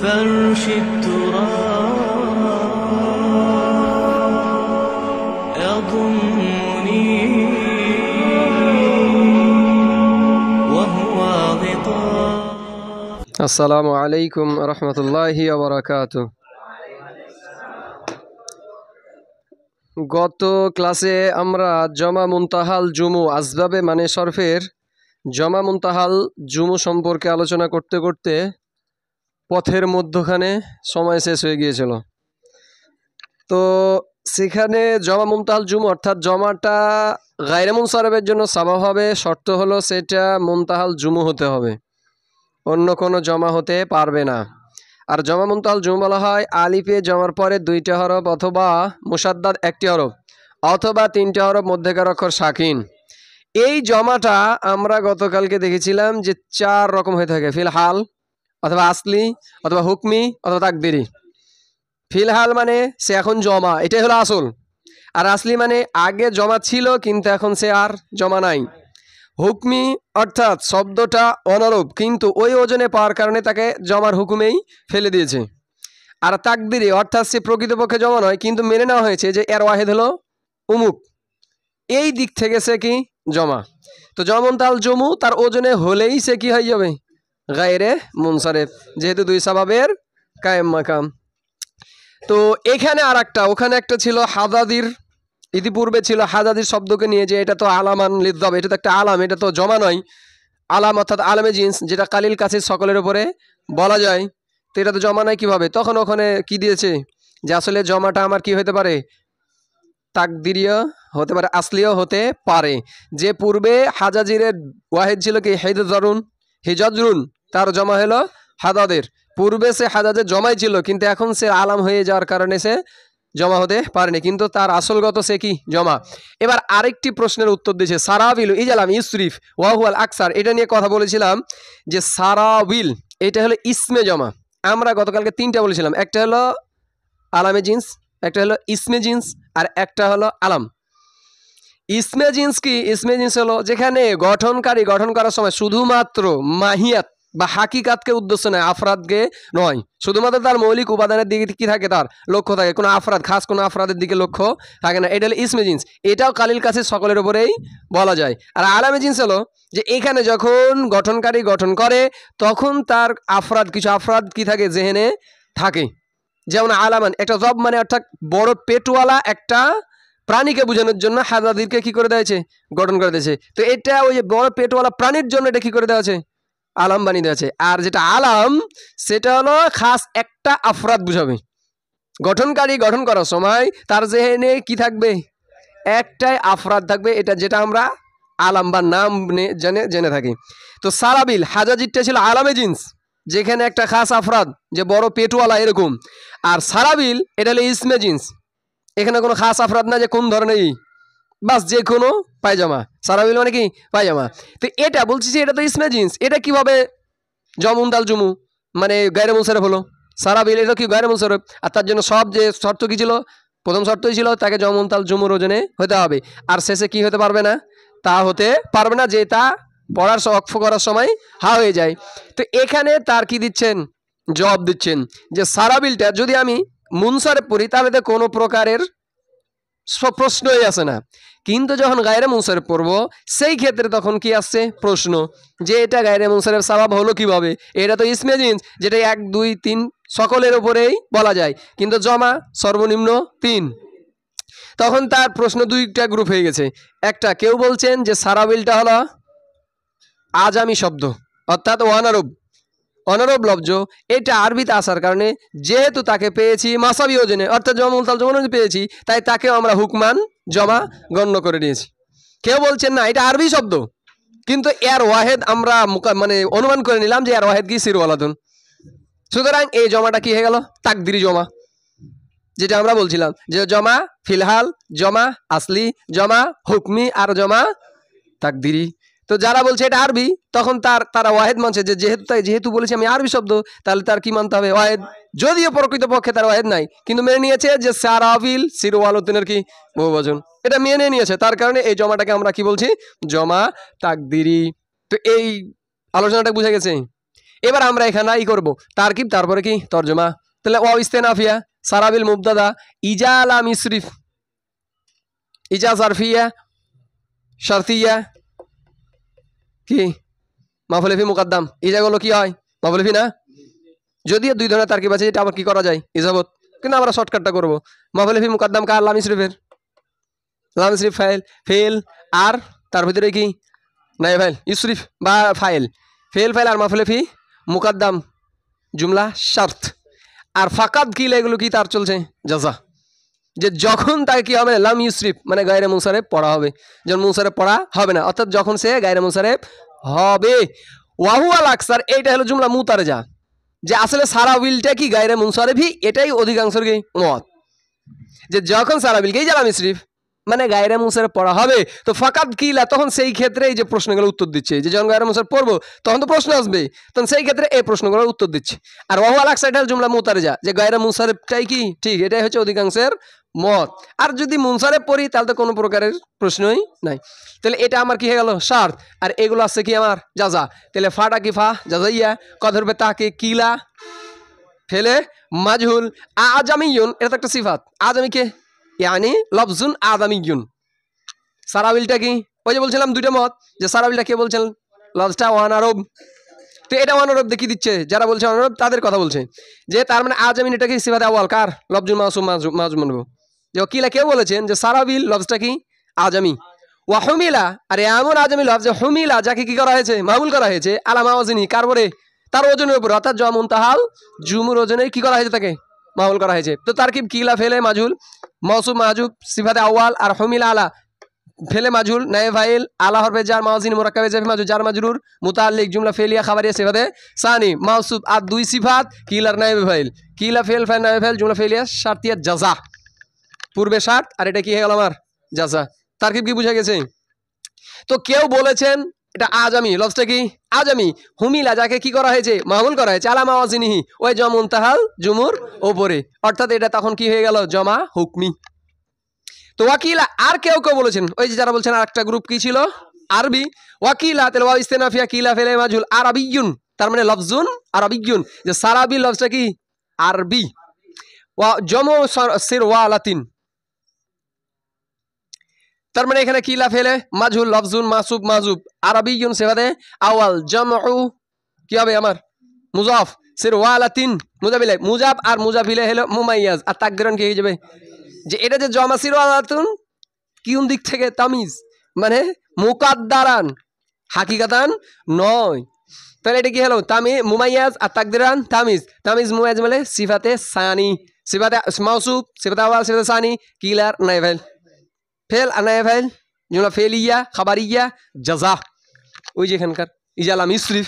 فرش التراب يضمني وهو غطاء. আসসালামু আলাইকুম রহমতুল্লাহি ওয়া বারাকাতুহু। গত ক্লাসে আমরা জমা মুনতাহাল জুমু আসবাবে মানে সরফের জমা মুনতাহাল জুমু সম্পর্কে আলোচনা করতে করতে পথের মধ্যখানে সময় শেষ হয়ে গিয়েছিল। তো সেখানে জমা মুনতাহাল জুমু অর্থাৎ জমাটা গায়রে মুনসারিফের জন্য সাবাব হবে, শর্ত হলো সেটা মুনতাহাল জুমু হতে হবে, অন্য কোনো জমা হতে পারবে না। আর জমা মুনতাহাল জুমু বলা হয় আলিফে জমার পরে দুইটা হরফ অথবা মুসাদ্দাদ একটি হরফ অথবা তিনটা হরফ মধ্যেকার অক্ষর সাকিন। এই জমাটা আমরা গতকালকে দেখেছিলাম যে চার রকম হয়ে থাকে, ফিলহাল অথবা আসলি অথবা হুকমি অথবা তাকদিরি। ফিলহাল মানে সে এখন জমা, এটাই হলো আসল। আর আসলি মানে আগে জমা ছিল কিন্তু এখন সে আর জমা নাই। হুকমি অর্থাৎ শব্দটা অনারূপ কিন্তু ওই ওজনে পাওয়ার কারণে তাকে জমার হুকুমেই ফেলে দিয়েছে। আর তাকদিরি অর্থাৎ সে প্রকৃতপক্ষে জমা নয় কিন্তু মেনে নেওয়া হয়েছে যে এর ওয়াহেদ হলো উমুক, এই দিক থেকে সে কি জমা। তো জমা মুনতাহাল জুমু তার ওজনে হলেই সে কি হয়ে যাবে গায়রে মুনসারিফ, যেহেতু দুই সাবাবের কায়েম মাকাম। তো এখানে আর একটা, ওখানে একটা ছিল হাদাদির, ইতিপূর্বে ছিল হাদাদির শব্দকে নিয়ে যে এটা তো আলামান লিদ্দাব, এটা তো একটা আলাম, এটা তো জমা নয়। আলাম অর্থাৎ আলামে জিন্স, যেটা কালিল কাছে সকলের উপরে বলা যায়, তো এটা তো জমা নাই কীভাবে। তখন ওখানে কি দিয়েছে যে আসলে জমাটা আমার কি হতে পারে, তাকদিরিও হতে পারে, আসলিও হতে পারে। যে পূর্বে হাজাজিরের ওয়াহেদ ছিল কি হেদজরুন, হিজরুন, তার জমা হলো হাদাদের। পূর্বে সে হাজাজের জমাই ছিল কিন্তু এখন সে আলাম হয়ে যাওয়ার কারণে সে জমা হতে পারেনি, কিন্তু তার আসলগত সে কি জমা। এবার আরেকটি প্রশ্নের উত্তর দিয়েছে সারাবিল ইজালাম ইসরিফ ওয়াহুয়াল আকসার। এটা নিয়ে কথা বলেছিলাম যে সারাবিল এটা হলো ইসমে জমা। আমরা গতকালকে তিনটা বলেছিলাম, একটা হলো আলামে জিন্স, একটা হলো ইসমে জিন্স, আর একটা হলো আলাম। ইসমে জিন্স কি, ইসমে জিন্স হলো যেখানে গঠনকারী গঠন করার সময় শুধুমাত্র মাহিয়াত বা হাকিকাতকে উদ্দেশ্য নয়, আফরাদকে নয়, শুধুমাত্র তার মৌলিক উপাদানের দিকে কি থাকে, তার লক্ষ্য থাকে, কোনো আফরাদ খাস কোনো আফরাদের দিকে লক্ষ্য থাকে না, এটা হলো ইসমে জিন্স। এটাও কালিল কাছে সকলের উপরেই বলা যায়। আর আলামে জিন্স হলো যে এখানে যখন গঠনকারী গঠন করে তখন তার আফরাদ, কিছু আফরাদ কি থাকে জেহেনে থাকে। যেমন আলামান একটা জব মানে অর্থাৎ বড় পেটওয়ালা একটা প্রাণীকে বোঝানোর জন্য হাজাদিরকে কি করে দেওয়া হয়েছে, গঠন করে দিয়েছে। তো এটা ওই যে বড় পেটওয়ালা প্রাণীর জন্য এটা কি করে দেওয়া আছে, আলাম বানিয়ে দেওয়া আছে। আর যেটা আলাম সেটা হলো খাস একটা আফরাদ বুঝাবে। গঠনকারী গঠন করার সময় তার জেহেনে কি থাকবে, একটাই আফরাদ থাকবে, এটা যেটা আমরা আলাম বা নাম জেনে থাকি। তো সারাবিল হাজাজিরটা ছিল আলামে জিন্স, যেখানে একটা খাস আফরাদ যে বড় পেটওয়ালা এরকম। আর সারাবিল এটা হলো ইসমে জিন্স, এখানে কোনো খাস আফরাদ না যে কোন ধরনের, বাস যে কোনো পায়জামা। সারাবিল মানে কি পায়জামা। তো এটা বলছি যে এটা তো ইসমে জিন্স, এটা কিভাবে জমা মুনতাহাল জুমু মানে গায়রে মুনসারিফ হলো। সারাবিল এটা কি গায়রে মুনসারিফ, আর তার জন্য সব যে শর্ত কি ছিল, প্রথম শর্তই ছিল তাকে জমা মুনতাহাল জুমুর ওজনে হতে হবে, আর শেষে কি হতে পারবে না, তা হতে পারবে না যে তা পড়ার অক্ষ করার সময় হা হয়ে যায়। তো এখানে তার কি দিচ্ছেন, জবাব দিচ্ছেন যে সারাবিলটা যদি আমি মুনসারিফ পড়ি তাহলে তো কোনো প্রকারের প্রশ্নই আসে না, কিন্তু যখন গায়রে মুনসারিফ পড়ব সেই ক্ষেত্রে তখন কি আসছে প্রশ্ন, যে এটা গায়রে মুনসারিফ সাবাব হলো কিভাবে। এটা তো ইসমে জিন্স যেটা 1 2 3 সকলের উপরেই বলা যায়, কিন্তু জমা সর্বনিম্ন 3। তখন তার প্রশ্ন দুইটা গ্রুপ হয়ে গেছে। একটা কেউ বলছেন যে সারাবিলটা হলো আজামি শব্দ অর্থাৎ অনারব লব্জ, এটা আরবিতে আসার কারণে যেহেতু তাকে পেয়েছি মাসাবি ওজনে অর্থাৎ জমা মুনতাহাল জুমু পেয়েছি, তাই তাকে আমরা হুকমান জমা গণ্য করে নিয়েছি। কেউ বলছেন না এটা আরবি শব্দ কিন্তু এর ওয়াহেদ আমরা মানে অনুমান করে নিলাম যে এর ওয়াহেদ কি সিরওয়ালাদুন, সুতরাং এই জমাটা কি হয়ে গেল তাকদিরি জমা, যেটা আমরা বলছিলাম যে জমা ফিলহাল, জমা আসলি, জমা হুকমি আর জমা তাকদিরি। তো যারা বলছে এটা আরবি তখন তারা ওয়াহেদ মানছে যে যেহেতু বলেছি আমি আরবি শব্দ তাহলে তার কি মানতে হবে ওয়াহেদ, যদিও প্রকৃতপক্ষে তার ওয়াহেদ নাই কিন্তু মেনে নিয়েছে যে সারাবিল সিরওয়ালাতুনের কি বহুবচন, এটা মেনে নিয়েছে, তার কারণে এই জমাটাকে আমরা কি বলছি জমা তাকদিরি। তো এই আলোচনাটা বুঝে গেছে। এবার আমরা এখানে ই করব তারকিব, তারপরে কি তর্জমা। তাহলে ওয়াও ইস্তেনাফিয়া, সারাবিল মুবতাদা, ইজা লাম ইসরিফ, ইজা জারফিয়া শারতিয়া কি মাফুল ফি মুকদ্দাম। ইজাগুলো কি হয় মাফুল ফি না, যদিও দুই ধরনের তারকিব আছে, এটা আবার কি করা যায় ইজাবত, কিন্তু আমরা শর্টকাটটা করব। মাফুল ফি মুকদ্দাম কার, লাম ইসরিফের, লাম ইসরিফ ফাইল ফেল, আর তার ভিতরে কি নাই ফাইল ইসরিফ বা ফাইল, ফেল ফাইল আর মাফুল ফি মুকদ্দাম জুমলা শর্ত। আর ফাকাদ কি এগুলো কি তার চলছে জাযা, যে যখন তাকে কি হবে লাম ইউসরিফ মানে গায়রে মুনসারিফ পড়া হবে, যখন মুনসারিফ পড়া হবে না, অর্থাৎ যখন সে গায়রে মুনসারিফ হবে। ওয়াহুয়াল আকসার, এইটা হলো জুমলা মুতারজা, যে আসলে সারাবিলটা কি গায়রে মুনসারিফই, এটাই অধিকাংশের কি মত, যে যখন সারাবিলকেই লাম ইউসরিফ মানে গায়রে মুনসারিফ পড়া হবে, তো ফাকাদ কিলা তখন সেই ক্ষেত্রে এই যে প্রশ্নগুলো উত্তর দিচ্ছে, যে যখন গায়রে মুনসারিফ পড়বো তখন তো প্রশ্ন আসবে, তখন সেই ক্ষেত্রে এই প্রশ্নগুলোর উত্তর দিচ্ছে। আর ওয়াহুয়াল আকসার এটা জুমলা মুতারজা, যে গায়রে মুনসারিফটাই কি ঠিক, এটাই হচ্ছে অধিকাংশের মত। আর যদি মুনসারিফ পড়ি তাহলে তো কোনো প্রকারের প্রশ্নই নাই। তাহলে এটা আমার কি হয়ে গেল শর্ত, আর এগুলো আছে কি আমার জাযা। তাহলে ফাটা কি ফা জাযাইয়া, কদরবে তাকে কিলা ফেলে মাজহুল, আজামিয়ুন এটা তো একটা সিফাত, আজামি কে ইয়ানি লফজুন আজামিয়ুন। সারাবিলটা কি, ওই যে বলছিলাম দুইটা মত, যে সারাবিলটা কে বলছেন লফজটা ওয়ান আরব, তো এটা ওয়ান আরব দেখি দিচ্ছে, যারা বলছে ওয়ান আরব তাদের কথা বলছে, যে তার মানে আজামিন এটা কি সিফাত আওয়াল কার, লফজুল মাসুম মাজমুন। যে কিলা কেউ বলেছেন যে সারাবিল লফজটা কি আজামি, ওয়া হুমিলা, আর এমন আজামি লফজ হুমিলা যাকে কি করা হয়েছে মাহমুল করা হয়েছে, আলা মাওয়াজিনি কার উপরে, তার ওজনের উপর, অর্থাৎ জমা মুনতাহাল জুমুর ওজনে কি করা হয়েছে তাকে মাহমুল করা হয়েছে। তো তারকিব কিলা ফেলে মাজহুল মৌসুফ মাহজুব সিফাতে আওয়াল, আর হুমিলা আলা ফেলে মাজহুল নায়ে ফাইল, আলা হরফে জার মাওয়াজিন মুরাক্কাবে জাফি মাজহুর জার মাজরুর মুতাআল্লিক জুমলা ফেলিয়া খাবারিয়া সিফাতে সানি মাউসুফ, আর দুই সিফাত কিলার নায়ে ফাইল, কিলা ফেল ফাইল নায়ে ফাইল জুমলা ফেলিয়া শারতিয়া জাযা, পূর্বে শার্ট আর এটা কি হয়ে গেল আমার জাযা। তারকিব কি বুঝা গেছে? তো কেউ বলেছেন এটা আজামি, লফজটা কি আজামি, হুমিলা যাকে কি করা হয়েছে মাহমুল করা হয়েছে, আলা মাওয়াজিনিহি ওই জমা মুনতাহাল জুমুর ওপরে, অর্থাৎ এটা তখন কি হয়ে গেল জমা হুকমি। তো ওয়াকিলা, আর কেউ কেউ বলেছেন, ওই যে যারা বলছেন আর একটা গ্রুপ কি ছিল আরবি, ওয়াকিলা তাহলে ওয়া ইস্তেনাফিয়া কিলা ফেলে মাজহুল আরাবিয়ুন, তার মানে লফজুন আরাবিয়ুন, যে সারাবি লফজটা কি আরবি, ওয়া জমু সিরওয়ালাতিন, তার মানে এখানে কিলা ফেলে মাজহুল লফজুন মাসুব মাজুব, আরাবিয়ুন সিফাতে আওয়াল, জামউ কি হবে আমার মুজাফ, সিরওয়ালাতিন মুজাবিলে, মুজাব আর মুজাফিলে হলো মুমাইয়াজ, আর তাকদিরান কি হয়ে যাবে, যে এটা যে জমা সিরওয়ালাতুন কোন দিক থেকে তামিজ, মানে মুকাদ্দারান হাকিকাতান নয়, তাহলে এটা কি হলো তামি মুমাইয়াজ আর তাকদিরান তামিজ, তামিজ মুমাইয়াজ মানে সিফাতে সানি, সিফাতে মাউসুফ সিফাতে আওয়াল সিফাতে সানি কিলার নাইফাইল, ফেল আর নাইফাইল জুমলা ফেলিয়া খাবারিয়া জাযা, ওই যে এখানকার ইজা লাম ইসরিফ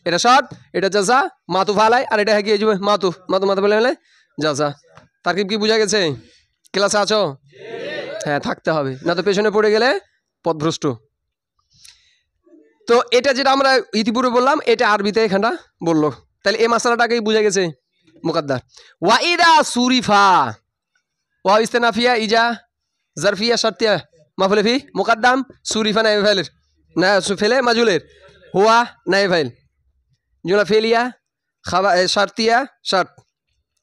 এটা শর্ট, এটা জাযা মাতুফ আলাই, আর এটা কি হয়ে যাবে মাতুফ মাতুফ বলে জাযা। তারকিব কি বুঝা গেছে? ক্লাসে আছো? হ্যাঁ থাকতে হবে, না তো পেছনে পড়ে গেলে পথভ্রষ্ট। তো এটা যেটা আমরা ইতিপূর্বে বললাম এটা আরবিতে এখানটা বললো, তাহলে এই মাসালাটাকেই বুঝা গেছে মুকাদ্দার। ওয়াইদা সুরিফা, ওয়া ইস্তেনাফিয়া ইজা জারফিয়া শারতিয়া মাফুল ফি মুকাদ্দাম, সুরিফা নাইবে ফাইলের না ফেলে মাজুলের, হুয়া নাইবে ফাইল জুমলা ফেলিয়া খাবা শারতিয়া শার্ট,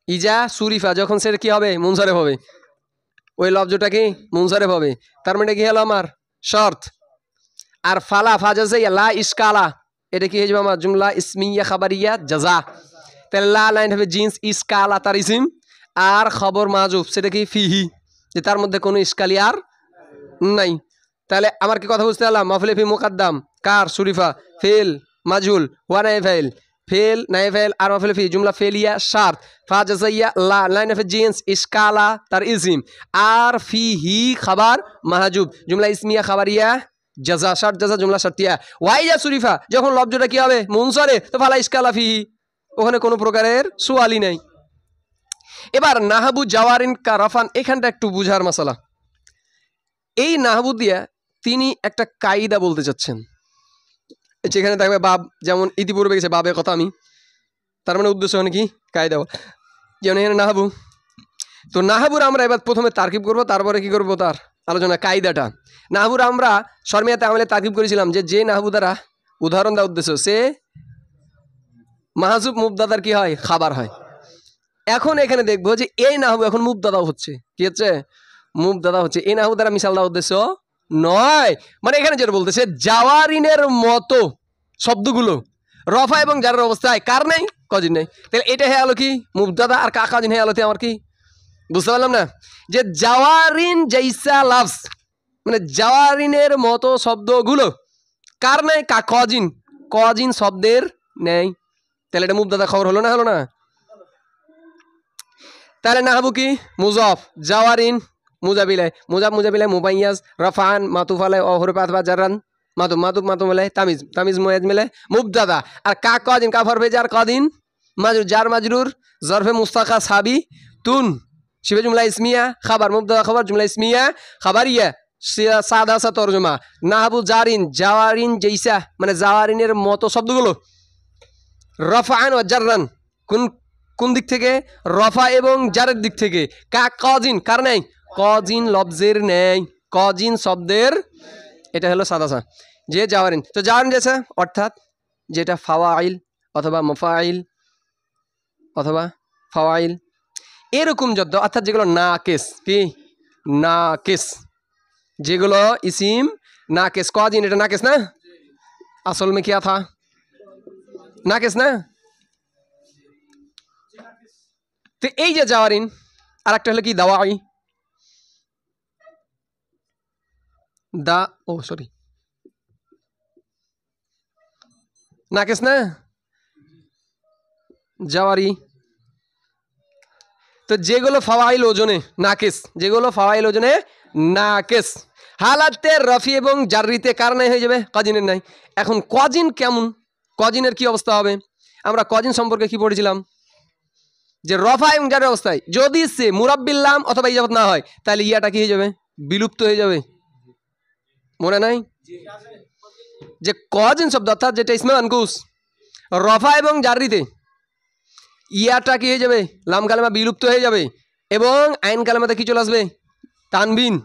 ইজা সুরিফা যখন সেটা কি হবে মুনসারিফ হবে, ওই লফজটা কি মুনসারিফ হবে, তার মানে কি হলো আমার শর্ত। আর ফালা ফাজাইয়া লা ইসকালা এটা কি হয়ে যাবে আমার জুমলা ইসমিয়া খাবারিয়া জাযা, তাহলে লা লাইন হবে জিন্স, ইসকালা তার ইসিম, আর খবর মাযুফ সেটা কি ফিহি, যে তার মধ্যে কোনো ইসকালি আর নাই। তাহলে আমার কি কথা বুঝতে পারলাম, মাফুল ফি মুকাদ্দাম কার সুরিফা ফেল মাজহুল ওয়া নাইফ ফাইল, ফেল নাইফ ফাইল আর মাফুল ফি জুমলা ফেলিয়া শার্ত, ফাজাইয়া লা লাইন হবে জিন্স, ইসকালা তার ইসিম, আর ফিহি খাবার মাহজুব জুমলা ইসমিয়া খাবারিয়া জাযা, শার্ট জাযা জুমলা শারতিয়া। ওয়াইজা সুরিফা যখন লফজটা কি হবে মুনসারিফ, তো ফালা ইসকালা ফিহি ওখানে কোনো প্রকারের সুয়ালি নাই। এবার নাহাবু জাওয়ারিন কা রাফান, এখানটা একটু বুঝার মাসালা। এই নাহাবু দিয়া তিনি একটা কায়দা বলতে চাচ্ছেন, যেখানে থাকবে বাব, যেমন ইতিপূর্বে গেছে বাবের কথা আমি, তার মানে উদ্দেশ্য মানে কি কায়দা, যেমন এখানে নাহাবু। তো নাহাবুর আমরা এবার প্রথমে তারকিব করব, তারপরে কি করব তার আলোচনা কায়দাটা। নাহাবুর আমরা শর্মিয়াতে আমলে তারকিব করেছিলাম, যে নাহাবু দ্বারা উদাহরণ দেওয়ার উদ্দেশ্য সে মাহজুব মুবতাদার কি হয়, খাবার হয়। এখন এখানে দেখবো যে এই নাহু এখন মুবতাদা হচ্ছে, কি হচ্ছে, মুবতাদা হচ্ছে। এই নাহু দ্বারা মিসাল দেওয়ার উদ্দেশ্য নয়, মানে এখানে যেটা বলতেছে জাওয়ারিনের মতো শব্দগুলো রফা এবং জারের অবস্থায় কার নেই, কজিন নেই। তাহলে এটা হয়ে গেল কি মুবতাদা, আর কাজিন হয়ে গেল আমার কি, বুঝতে পারলাম না? যে জাওয়ারিন জাইসা লাফজ মানে জাওয়ারিনের মতো শব্দগুলো কার নেই, কজিন, কজিন শব্দের নেই। তাহলে এটা মুবতাদা খবর হলো না, হলো না? তাহলে নাহবু কি মুজাফ জাওয়ারিন মুজাবিলাই মুজাব মুজাবিলাই মুবাইয়াজ রফান মাতুফ আলাই ও হরফে আতফা জাররান মাতুব মাতুব মাতুব মিলাই তামিজ তামিজ মুয়াজ মিলাই মুবতাদা। আর কজিন কাফর বেজার কদিন মাজরুর জার মাজরুর জরফে মুস্তাকা সাবি তুন শিবে জুমলা ইসমিয়া খাবার মুবতাদা খবর জুমলা ইসমিয়া খাবারিয়া সাদা সা তরজমা। নাহবু জারিন জাওয়ারিন জৈসা মানে জাওয়ারিনের মতো শব্দগুলো রফান ও জাররান কোন কোন দিক থেকে, রফা এবং জারের দিক থেকে। কজিন কার নেই, কজিন লফজের নেই, কজিন শব্দের, এটা হলো সাদাসা যে জাওয়ারিন। তো জাওয়ারিন যেছে অর্থাৎ যেটা ফাওয়াইল অথবা মুফাইল অথবা ফাওয়াইল এরকম যত, অর্থাৎ যেগুলো নাকিস, কি নাকিস, যেগুলো ইসিম নাকিস। কজিন এটা নাকিস না, আসল মে কিয়া থা নাকিস না। তো এই যে জাওয়ারিন, আর একটা হলো কি দাওয়াই, দা ও সরি নাকিস না জাওয়ারি। তো যেগুলো ফাওয়াইল ওজনে নাকিস, যেগুলো ফাওয়াইল ওজনে নাকিস হালাতে রফি এবং জাররিতে কারণে হয়ে যাবে, কজিনের নাই। এখন কজিন কেমন, কজিনের কি অবস্থা হবে? আমরা কজিন সম্পর্কে কি পড়েছিলাম যে রফা এবং জারের অবস্থায় যদি সে মুরাব্বিল্লাম অথবা ইজাফত না হয় তাহলে ইয়াটা কি হয়ে যাবে, বিলুপ্ত হয়ে যাবে। মনে নাই যে কজিন শব্দ অর্থাৎ যেটা ইসমে মানকুস রফা এবং জাররিতে ইয়াটা কি হয়ে যাবে, লাম কালেমা বিলুপ্ত হয়ে যাবে এবং আইন কালেমাতে কি চলে আসবে, তানবিন।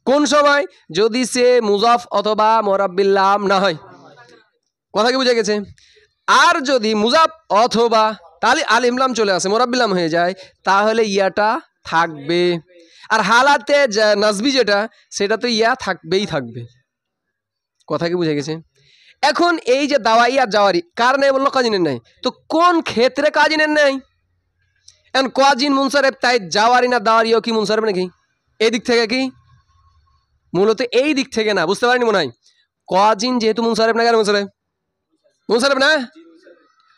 কোন সময়, যদি সে মুজাফ অথবা মুরাব্বিল্লাম না হয়। কথা কি বুঝে গেছে? আর যদি মুজাফ অথবা তাহলে আলিমলাম চলে আসে মুরাব্বিল্লাম হয়ে যায় তাহলে ইয়াটা থাকবে। আর হালাতে নাজবি যেটা সেটা তো ইয়া থাকবেই থাকবে। কথা কি বুঝে গেছে? এখন এই যে দাওয়াই আর জাওয়ারি কার নেই বললো, কাজিনের নাই। তো কোন ক্ষেত্রে কাজিনের নাই? এখন কাজিন মুনসারেফ, তাই জাওয়ারি না দাওয়ারিও কি মুনসারেফ নাকি? এই দিক থেকে কি, মূলত এই দিক থেকে না, বুঝতে পারিনি মনে হয়। কাজিন যেহেতু মুনসারেফ না, কেন মুনসারেফ, মুনসারেফ না,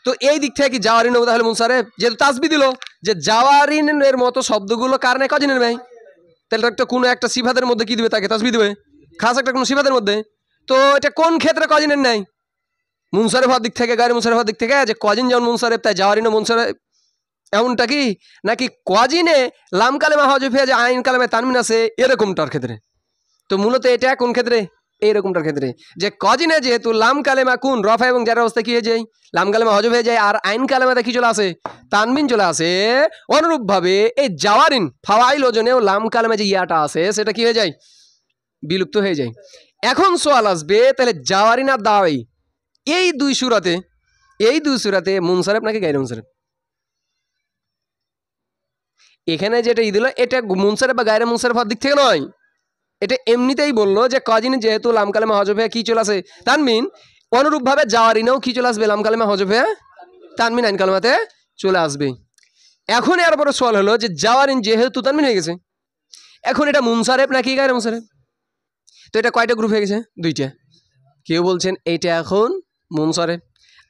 তো এই দিক থেকে কি জাওয়ারিন হবে তাহলে মুনসারেফ, যেহেতু তাসবি দিল যে জাওয়ারিনের মতো শব্দগুলো কার নেই, কাজিনের নাই। তাহলে একটা কোনো একটা সিফাতের মধ্যে কি দিবে, তাকে তাসবি দিবে, খাস একটা কোনো সিফাতের মধ্যে। তো এটা কোন ক্ষেত্রে কজিনের নাই? মুনসারেফ হওয়ার দিক থেকে, গায়রে মুনসারেফ হওয়ার দিক থেকে, যে কজিন যেমন মুনসারেফ তাই জাওয়ারিনও মুনসারেফ, এমনটা কি? নাকি কজিনে লাম কালেমা হজফ হয়ে যায় আইন কালেমায় তানমিন আছে এরকমটার ক্ষেত্রে? তো মূলত এটা কোন ক্ষেত্রে, এইরকমটার ক্ষেত্রে যে কজিনে যেহেতু লাম কালেমা কোন রফা এবং জারের অবস্থা কি হয়ে যায়, লাম কালেমা হজফ হয়ে যায় আর আইন কালেমাতে কি চলে আসে, তানমিন চলে আসে। অনুরূপভাবে এই জাওয়ারিন ফাওয়াইল ওজনেও লাম কালেমা যে ইয়াটা আছে সেটা কি হয়ে যায়, বিলুপ্ত হয়ে যায়। এখন সোয়াল আসবে তাহলে জাওয়ারিন আর দাওয়াই এই দুই সূরাতে মুনসারেফ নাকি গায়রে মুনসারেফ? এখানে যেটা দিল এটা মুনসারেফ বা গায়রে মুনসারেফ হওয়ার দিক থেকে নয়, এটা এমনিতেই বললো যে কাজিন যেহেতু লাম কালেমা হজফ হয়ে কি চলে আসে, তানমিন। অনুরূপভাবে জাওয়ারিনেও কি চলে আসবে, লাম কালেমা হজফ হয়ে তানমিন আইন কালেমাতে চলে আসবে। এখন এর পরে সওয়াল হলো যে জাওয়ারিন যেহেতু তানমিন হয়ে গেছে, এখন এটা মুনসারেফ নাকি গায়রে মুনসারেফ? তো এটা কয়টা গ্রুপ হয়ে গেছে, দুইটা। কেউ বলছেন এইটা এখন মুনসারেফ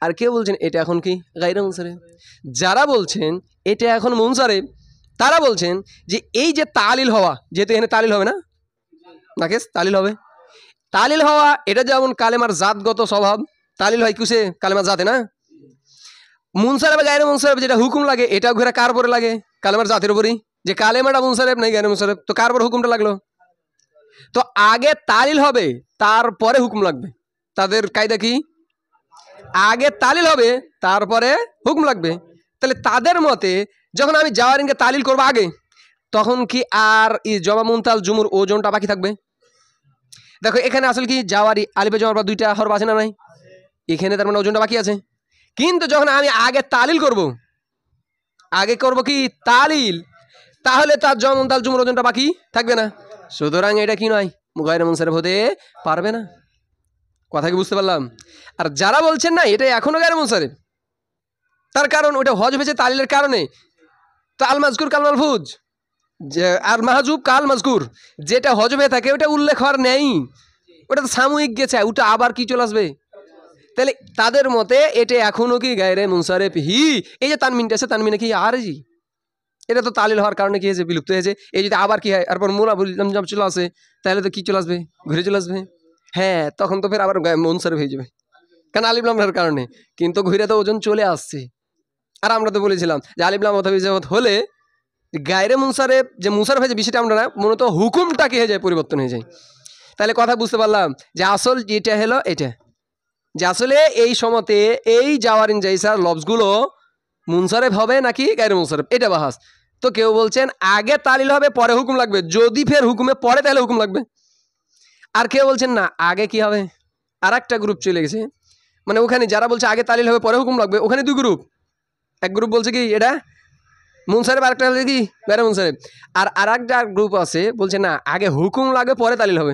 আর কেউ বলছেন এটা এখন কি গায়রে মুনসারেফ। যারা বলছেন এটা এখন মুনসারেফ তারা বলছেন যে এই যে তালিল হওয়া, যেহেতু এখানে তালিল হবে না, নাকেস তালিল হবে, তালিল হওয়া এটা যেমন কালেমার জাতগত স্বভাব, তালিল হয় কিসে, কালেমার জাতে না। মুনসারেফ গায়রে মুনসারেফ যেটা হুকুম লাগে এটা ঘুরে কার উপরে লাগে, কালেমার জাতের উপরই। যে কালেমাটা মুনসারেফ নাই গায়রে মুনসারেফ, তো কার উপর হুকুমটা লাগলো? তো আগে তালিল হবে তারপরে হুকুম লাগবে। তাদের কায়দা কি, আগে তালিল হবে তারপরে হুকুম লাগবে। তাহলে তাদের মতে যখন আমি জাওয়ারিনকে তালিল করবো আগে, তখন কি আর জমা মুনতাল জুমুর ওজনটা বাকি থাকবে? দেখো এখানে আসলে কি জাওয়ারি আলিফে জমার পর দুইটা হরফ আছে না নাই, এখানে তার মানে ওজনটা বাকি আছে। কিন্তু যখন আমি আগে তালিল করব, আগে করব কি তালিল, তাহলে তার জমা মুনতাহাল জুমুর ওজনটা বাকি থাকবে না। সুতরাং এটা কি নয়, গায়রে মুনসারিফ হতে পারবে না। কথা কি বুঝতে পারলাম? আর যারা বলছেন না এটা এখনো গায়রে মুনসারিফ, তার কারণ ওটা হজফ হয়েছে তালিলের কারণে। তো আল মাজকুর কাল মালফুজ, যে আর মাহজুব কাল মাজকুর, যেটা হজফ হয়ে থাকে ওটা উল্লেখ হওয়ার নেই, ওটা তো সাময়িক গেছে, ওটা আবার কি চলে আসবে। তাহলে তাদের মতে এটা এখনো কি গায়রে মুনসারিফ হি। এই যে তানমিনটা আছে, তানমিনে কি আর জি, এটা তো তালিল হওয়ার কারণে কি হয়েছে, বিলুপ্ত হয়েছে। এই যদি আবার কি হয়, তারপর মোলা বললাম জব চলে আসে, তাহলে তো কি চলে আসবে, ঘুরে চলে আসবে। হ্যাঁ, তখন তো ফের আবার মুনসারিফ হয়ে যাবে, কারণ আলিফ লামের কারণে। কিন্তু ঘুরে তো ওজন চলে আসছে। আর আমরা তো বলেছিলাম যে আলিফ লাম অথবা ইজাফত হলে গায়রে মুনসারিফ যে মুনসারিফ হয়ে যায় বিষয়টা আমরা না, মূলত হুকুমটা কি হয়ে যায়, পরিবর্তন হয়ে যায়। তাহলে কথা বুঝতে পারলাম যে আসল যেটা হলো এটা, যে আসলে এই সময়তে এই জাওয়ারিন জাইসার লফজগুলো মুনসারিফ হবে নাকি গায়রে মুনসারিফ, এটা বাহাস। তো কেউ বলছেন আগে তালিল হবে পরে হুকুম লাগবে, যদি ফের হুকুমে পড়ে তাহলে হুকুম লাগবে। আর কেউ বলছেন না আগে কি হবে, আর একটা গ্রুপ চলে গেছে। মানে ওখানে যারা বলছে আগে তালিল হবে পরে হুকুম লাগবে, ওখানে দুই গ্রুপ। এক গ্রুপ বলছে কি এটা মুনসারিফ, আরেকটা বলছে কি গায়রে মুনসারিফ। আর আরেকটা গ্রুপ আছে বলছে না আগে হুকুম লাগবে পরে তালিল হবে,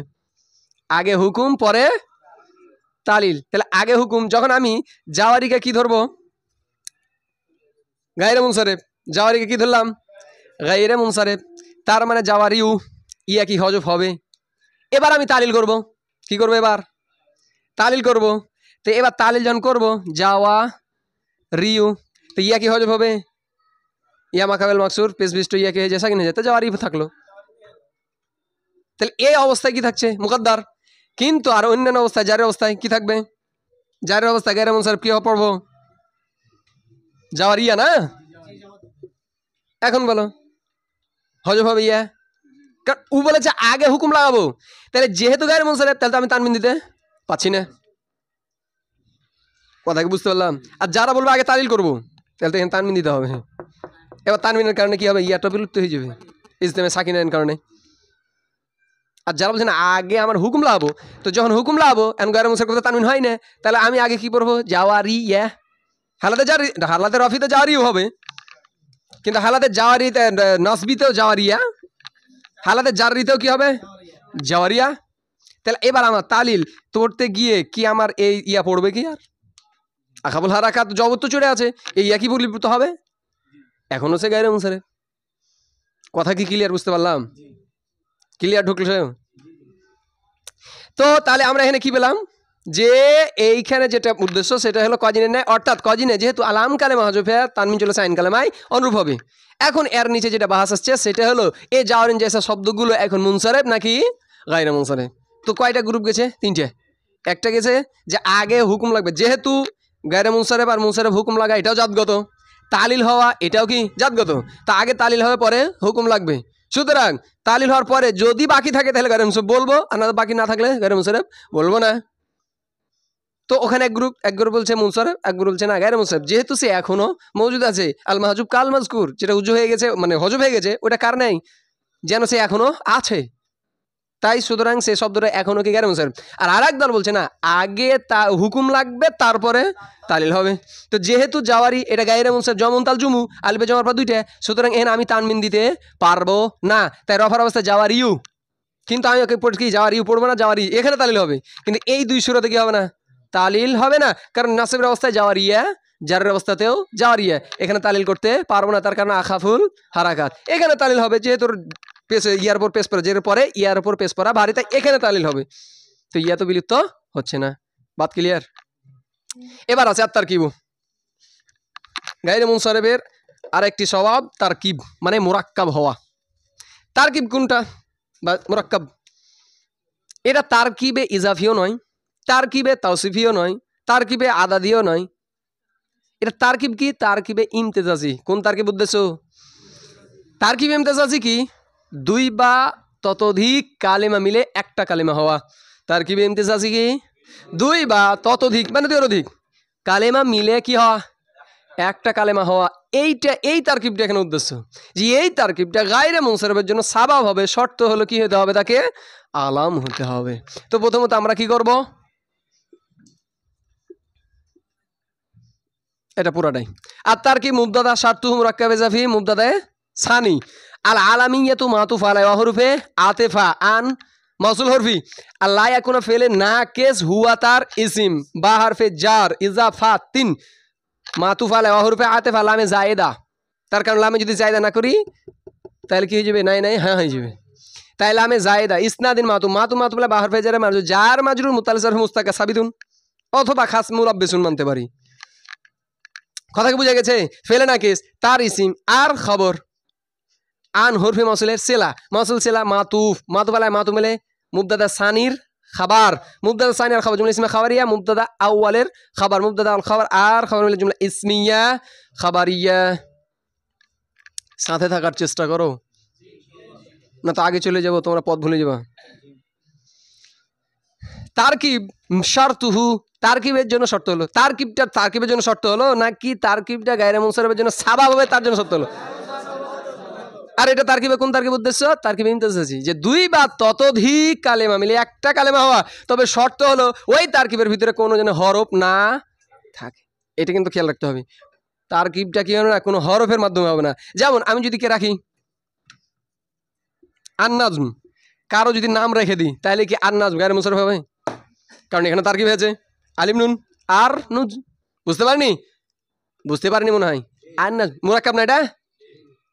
আগে হুকুম পরে তালিল। তাহলে আগে হুকুম, যখন আমি জাওয়ারিকে কি ধরবো, গায়রে মুনসারিফ, জাওয়ারিকে কি ধরলাম গায়রে মুনসারিফ, তার মানে জাওয়ারিউ ইয়া কি হজফ হবে। এবার আমি তালিল করব, কি করব এবার তালিল করব। তো এবার তালিল যখন করব জাওয়া রিউ, তো ইয়া কি হজফ হবে, ইয়া মাকাবেল মাকসুর পেশ বিষ্ট ইয়া কি হয়ে যায়, সাকিন হয়ে যায়, তো জাওয়ারি থাকলো। তাহলে এই অবস্থায় কি থাকছে মুকদ্দার। কিন্তু আর অন্যান্য অবস্থায় জারের অবস্থায় কি থাকবে, জারের অবস্থায় গায়রে মুনসারিফ কি পড়বো, জাওয়ারিয়া না। এখন বলো হজফ হবে ইয়া, কারণ ও বলেছে আগে হুকুম লাগাবো। তাহলে যেহেতু গায়রে মুনসারিফ, তাহলে তো আমি তানবিন দিতে পাচ্ছি না। কথা কি বুঝতে পারলাম? আর যারা বলবো আগে তালিল করবো, তাহলে তো এখানে তানবিন দিতে হবে। এবার তানবিনের কারণে কি হবে, ইয়াটা বিলুপ্ত হয়ে যাবে ইজতেমে সাকিনের কারণে। আর যারা বলছেন আগে আমার হুকুম লাগাবো, তো যখন হুকুম লাগাবো এখন গায়রে মুনসারিফ কথা তানবিন হয় না, তাহলে আমি আগে কি পড়বো জাওয়ারি ইয়া। হালাতে জারি, হালাতে রফিতে জাওয়ারিও হবে, কিন্তু হালাতে জাওয়ারিতে নসবিতেও জাওয়ারিয়া, হালাতে জারিতেও কি হবে জাওয়ারিয়া। তাহলে এবার আমার তালিল তোড়তে গিয়ে কি আমার এই ইয়া পড়বে কি, আর আকাবুল হারাকাত জবত তো চড়ে আছে, এই ইয়া কি পরিবর্তিত হবে, এখনো সে গায়রে মুনসারিফ। কথা কি ক্লিয়ার বুঝতে পারলাম? ক্লিয়ার ঢুকলো? তো তাহলে আমরা এখানে কি পেলাম, যে এইখানে যেটা উদ্দেশ্য সেটা হলো কজিনের ন্যায়, অর্থাৎ কজিনে যেহেতু আলাম কালেমা হজফে তানমিন চলেছে আইন কালেমায় অনুরূপ হবে। এখন এর নিচে যেটা বাহাস আসছে সেটা হলো এই জাওয়ারিন জাইসা শব্দগুলো এখন মুনসারিফ নাকি গায়রে মুনসারিফ। তো কয়টা গ্রুপ গেছে, তিনটে। একটা গেছে যে আগে হুকুম লাগবে, যেহেতু গায়রে মুনসারিফ আর মুনসারিফ হুকুম লাগা এটাও জাতগত, তালিল হওয়া এটাও কি জাতগত। তা আগে তালিল হবে পরে হুকুম লাগবে। সুতরাং তালিল হওয়ার পরে যদি বাকি থাকে তাহলে গায়রে মুনসারিফ বলবো, আর না বাকি না থাকলে গায়রে মুনসারিফ বলবো না। তো ওখানে এক গ্রুপ বলছে মুনসারিফ, এক গ্রুপ বলছে না গায়রে মুনসারিফ, যেহেতু সে এখনো মৌজুদ আছে। আল মাহজুব কাল মাজকুর, যেটা উজ্জু হয়ে গেছে মানে হজব হয়ে গেছে, ওটা কার নেই, যেন সে এখনো আছে, তাই সুতরাং সে শব্দটা এখনো কি গায়রে মুনসারিফ। আর আরেক দল বলছে না আগে তা হুকুম লাগবে তারপরে তালিল হবে। তো যেহেতু জাওয়ারি এটা গায়রে মুনসারিফ, জমন তাল জুমু আলিফে জমার পর দুইটা, সুতরাং এখানে আমি তানমিন দিতে পারবো না, তাই রফার অবস্থা জাওয়ারিউ। কিন্তু আমি ওকে কি জাওয়ারিউ পড়বো না, জাওয়ারি এখানে তালিল হবে। কিন্তু এই দুই সূরাতে কি হবে না, তালিল হবে না, কারণ নাসিবের অবস্থায় জাওয়ারিয়া, জারের অবস্থাতেও জাওয়ারিয়া, এখানে তালিল করতে পারবো না, তার কারণ আখাফুল হারাকাত। এখানে তালিল হবে যেহেতু পেস ইয়ার উপর পেস পড়া, যের পরে ইয়ার উপর পেস পড়া ভারী, তাই এখানে তালিল হবে। তো ইয়া তো বিলুপ্ত হচ্ছে না। বাত ক্লিয়ার? এবার আছে আর তারকিব। গায়রে মুনসারিফের আরেকটি স্বভাব তারকিব, মানে মুরাক্কাব হওয়া। তারকিব কোনটা বা মুরাক্কাব, এটা তারকিবে ইজাফিও নয়, তারকিবে তাওসিফিও নয়, তারকিবে আদাদিও নয়, এটা তারকিব কি, তারকিবে ইমতেজাজি। কোন তারকিব উদ্দেশ্য, তারকিবে ইমতেজাজি কি, দুই বা ততোধিক কালেমা মিলে একটা কালেমা হওয়া। তারকিবে ইমতেজাজি কি, দুই বা ততোধিক মানে দুই অধিক কালেমা মিলে কি হওয়া, একটা কালেমা হওয়া। এইটা এই তারকিবটা এখানে উদ্দেশ্য, যে এই তারকিবটা গায়রে মুনসারিফের জন্য সাবাব হবে, শর্ত হলো কি হতে হবে, তাকে আলাম হতে হবে। তো প্রথমত আমরা কি করব, এটা পুরাটাই। আর তার কি মুবতাদা শারতুহু মুরাক্কাব ইজাফি মুবতাদায়ে সানি। আল আলামিয়াতু মাতুফ আলা ওয়া হুরফে আতিফা আন মাউসুল হরফি। আর লা ইয়াকুনা ফিলে নাকিস হুয়া তার ইসিম বা হারফে জার ইজাফাতিন মাতুফ আলা ওয়া হুরফে আতিফা লামে জায়েদা। তার কারণ লামে যদি জায়েদা না করি তাহলে কি হয়ে যাবে? নাই নাই হ্যাঁ হয়ে যাবে। তাই লামে জায়েদা ইসনাদিন মাতু বলে বা হারফে জারে মারজু জার মাজরুর মুতাল্লিস মুস্তাকা সাবিতুন অথবা খাস মুরাব্বিসুন মানতে পারি। কথা কি বুঝা গেছে? ফেলে নাকিস তার ইসিম আর খবর আন হরফে মাউসুলের সেলা মাউসুল সেলা মাতুফ আলায় মাতু মিলে মুবতাদা সানির খাবার মুবতাদা সানি আর খাবার জুমলা ইসমে খাবারিয়া মুবতাদা আউয়ালের খাবার মুবতাদা আল খাবার আর খাবার মিলে জুমলা ইসমিয়া খাবারিয়া। সাথে থাকার চেষ্টা করো না তো আগে চলে যাবো, তোমরা পথ ভুলে যাবা। তারকিব শারতুহু তারকিবের জন্য শর্ত হলো, তারকিবের জন্য শর্ত হলো নাকি তারকিবটা গায়রে মুনসারিফের জন্য সাবাব হবে তার জন্য শর্ত হলো? আর এটা তারকিবে কোন তারকিব উদ্দেশ্য? তারকিবে ইমতিয়াজি যে দুই বা ততোধিক কালেমা মিলে একটা কালেমা হওয়া, তবে শর্ত হলো ওই তারকিবের ভিতরে কোনো যেন হরফ না থাকে। এটা কিন্তু খেয়াল রাখতে হবে। তারকিবটা কি হবে না, কোনো হরফের মাধ্যমে হবে না। যেমন আমি যদি কে রাখি আন-নাজম, কারো যদি নাম রেখে দিই তাহলে কি আন-নাজম গায়রে মুনসারিফ হবে? কারণ এখানে তারকিব হয়েছে আলিম নুন আর নুজ। বুঝতে পারিনি মনে হয়। আন-নাজম মুরাক্কাব না এটা,